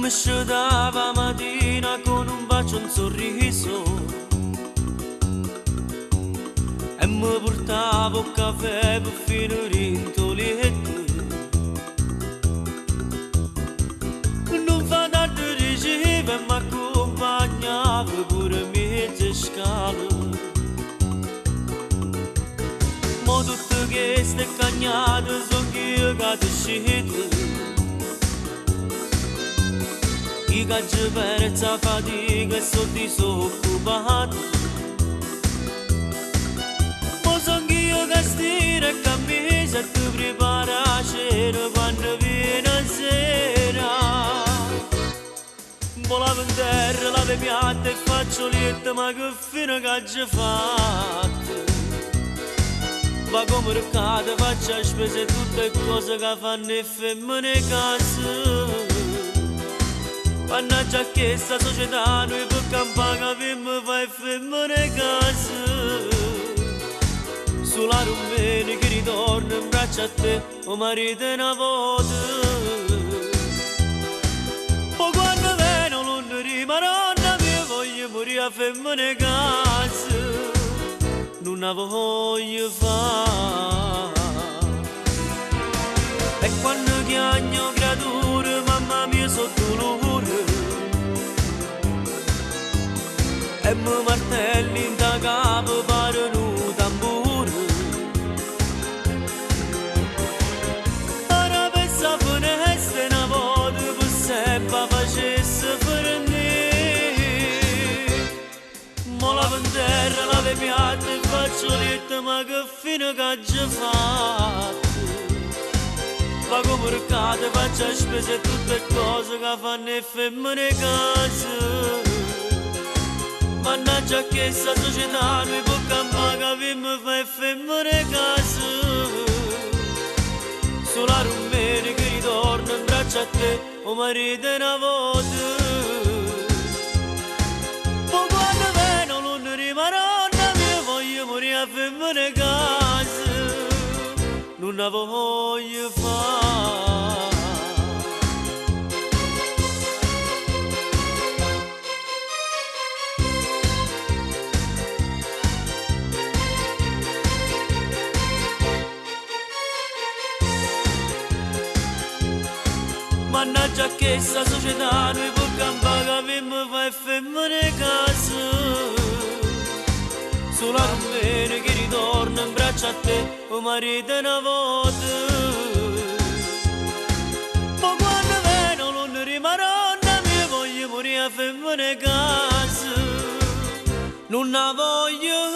mi scendava mattina con un bacio e un sorriso e mi portava un caffè per finire in letto. Non fa tanto riceve e mi accompagnava pure mezze scale. Ma tutte queste cagnate sono io che ti scelgo. I cacci perezza fatica e sono disoccupato. Ma sono io che stiro e camicia e ti prepara la cena quando viene sera. Volavo in terra, lave piatta e faccio lietta, ma che fine che hai fatto? Va come ricade, faccio a spese tutte cose che fanno le femmine case. Mannaggia che sta società noi per campare che mi fai femmine case. Sulla rumene che ritorna in braccio a te, o marito è una volta. Poi quando viene l'onda di Maronna mi voglio morire a femmine case. Non la voglio fare. E quando chiagno creature, mamma mia so dolore. E mi martelli in da capo pare un tamburo. Ora pensa finestra una volta per sempre facesse per me. Mo lavo in terra, lave piatta e faccio lietta, ma che fine che hai fatto? Va come ricade, faccio a spese tutte cose che fanno le femmine case. Mannaggia che sta società noi può campare che mi fa femmine case. Sulla rumene che ritorna in braccio a te, o marito è una volta. Poi quando viene l'onda di Maronna mi voglio morire a femmine case. Non la voglio fare. Mannaggia che sta società noi può campare che mi fa femmine case. Sulla rumene che ritorna in braccio a te, o marito è una volta. Ma quando viene l'onda di Maronna mi voglio morire a femmine case. Non la voglio